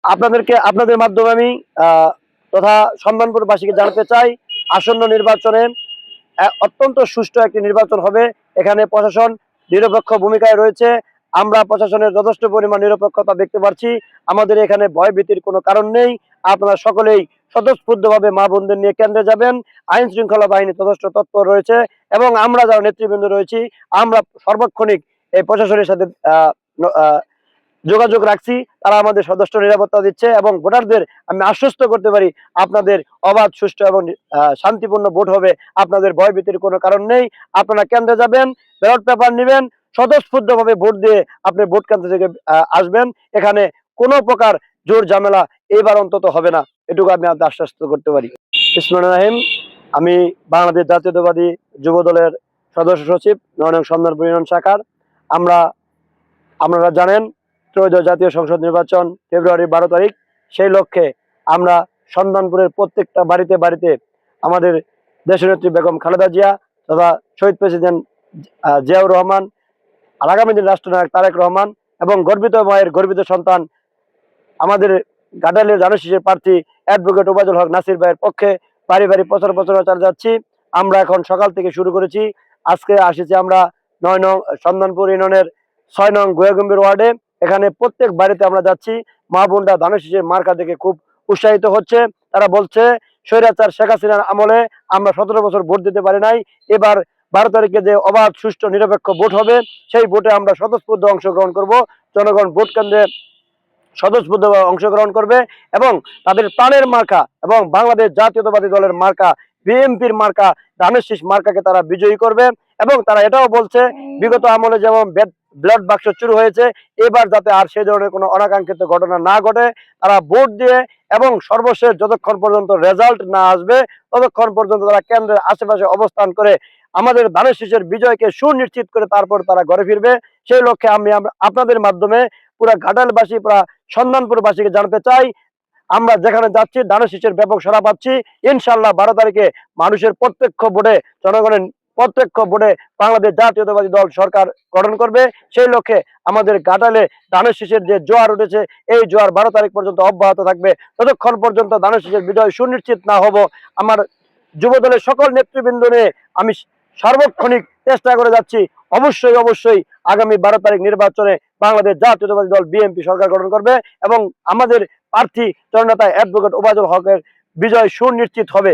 আপনাদের মাধ্যমে আমি তথা সন্ধানপুরবাসীকে জানাতে চাই, আসন্ন নির্বাচনে অত্যন্ত সুষ্ঠু একটি নির্বাচন হবে। এখানে প্রশাসন নিরপেক্ষ ভূমিকায় রয়েছে। আমরা প্রশাসনের যথেষ্ট পরিমাণ নিরপেক্ষতা দেখতে পাচ্ছি। আমাদের এখানে ভয়ভীতির কোনো কারণ নেই। আপনারা সকলেই স্বতঃস্ফূর্তভাবে মা বোনদের নিয়ে কেন্দ্রে যাবেন। আইন শৃঙ্খলা বাহিনী যথেষ্ট তৎপর রয়েছে এবং আমরা যারা নেতৃবৃন্দ রয়েছি, আমরা সর্বক্ষণিক এই প্রশাসনের সাথে যোগাযোগ রাখছি। তারা আমাদের যথেষ্ট নিরাপত্তা দিচ্ছে এবং ভোটারদের আমি আশ্বস্ত করতে পারি, আপনাদের অবাধ, সুষ্ঠু এবং শান্তিপূর্ণ ভোট হবে। আপনাদের ভয়ভীতির কোনো কারণ নেই। আপনারা কেন্দ্রে যাবেন, ব্যালট পেপার নেবেন, স্বতঃস্ফূর্তভাবে ভোট দিয়ে আপনি ভোট কেন্দ্র থেকে আসবেন। এখানে কোনো প্রকার জোর ঝামেলা এবার অন্তত হবে না, এটুকু আমি আপনাদের আশ্বস্ত করতে পারি। বিসমিল্লাহির রহমানির রহিম। আমি বাংলাদেশ জাতীয়তাবাদী যুব দলের সদস্য সচিব, ৯ নং সন্ধানপুর ইউনিয়ন শাখার। আপনারা জানেন, ত্রয়োদশ জাতীয় সংসদ নির্বাচন ফেব্রুয়ারি 12 তারিখ। সেই লক্ষ্যে আমরা সন্ধানপুরের প্রত্যেকটা বাড়িতে বাড়িতে আমাদের দেশনেত্রী বেগম খালেদা জিয়া তথা শহীদ প্রেসিডেন্ট জিয়াউর রহমান, আর আগামী দিন রাষ্ট্রনায়ক তারেক রহমান এবং গর্বিত মায়ের গর্বিত সন্তান আমাদের ঘাটালের ধানশীষের প্রার্থী অ্যাডভোকেট ওবায়দুল হক নাসির ভাইয়ের পক্ষে বাড়ি বাড়ি প্রচার প্রচারণা চালিয়ে যাচ্ছি। আমরা এখন সকাল থেকে শুরু করেছি। আজকে আসেছি আমরা ৯ নং সন্ধানপুর ইউনিয়নের ৬ নং গোয়াগম্ভীর ওয়ার্ডে। এখানে প্রত্যেক বাড়িতে আমরা যাচ্ছি। মা বোনরা ধানশীষের মার্কা দেখে খুব উৎসাহিত হচ্ছে। তারা বলছে, স্বৈরাচার শেখ হাসিনার আমলে আমরা ১৭ বছর ভোট দিতে পারি নাই, এবার 12 তারিখে যে অবাধ, সুষ্ঠু, নিরপেক্ষ ভোট হবে, সেই ভোটে আমরা স্বতঃস্ফূর্ত অংশগ্রহণ করব। জনগণ ভোট কেন্দ্রে স্বতঃস্ফূর্তভাবে অংশগ্রহণ করবে এবং তাদের প্রাণের মার্কা এবং বাংলাদেশ জাতীয়তাবাদী দলের মার্কা, বিএনপির মার্কা, ধানের শীষ মার্কাকে তারা বিজয়ী করবে। এবং তারা এটাও বলছে, বিগত আমলে যেমন ব্লড বাক্স চুরি হয়েছে, এবার যাতে আর সেই ধরনের কোনো অনাকাঙ্ক্ষিত ঘটনা না ঘটে। তারা ভোট দিয়ে এবং সর্বশেষ যতক্ষণ পর্যন্ত রেজাল্ট না আসবে, ততক্ষণ পর্যন্ত তারা কেন্দ্রের আশেপাশে অবস্থান করে আমাদের ধানের শীষের বিজয়কে সুনিশ্চিত করে তারপর তারা ঘরে ফিরবে। সেই লক্ষ্যে আমি আপনাদের মাধ্যমে পুরা ঘাটালবাসী, পুরা সন্ধানপুরবাসীকে জানাতে চাই, আমরা যেখানে যাচ্ছি ধানের শীষের ব্যাপক সাড়া পাচ্ছি। ইনশাল্লাহ 12 তারিখে মানুষের প্রত্যক্ষ ভোটে, জনগণের প্রত্যক্ষ ভোটে বাংলাদেশ জাতীয়তাবাদী দল সরকার গঠন করবে। সেই লক্ষ্যে আমাদের ঘাটালে ধানের শীষের যে জোয়ার উঠেছে, এই জোয়ার 12 তারিখ পর্যন্ত অব্যাহত থাকবে। ততক্ষণ পর্যন্ত ধানের শীষের বিজয় সুনিশ্চিত না হব, আমার যুব দলের সকল নেতৃবৃন্দ নিয়ে আমি সার্বক্ষণিক চেষ্টা করে যাচ্ছি। অবশ্যই অবশ্যই আগামী 12 তারিখ নির্বাচনে বাংলাদেশ জাতীয়তাবাদী দল বিএনপি সরকার গঠন করবে এবং আমাদের প্রার্থী জননেতা অ্যাডভোকেট ওবায়দুল হকের বিজয় সুনিশ্চিত হবে।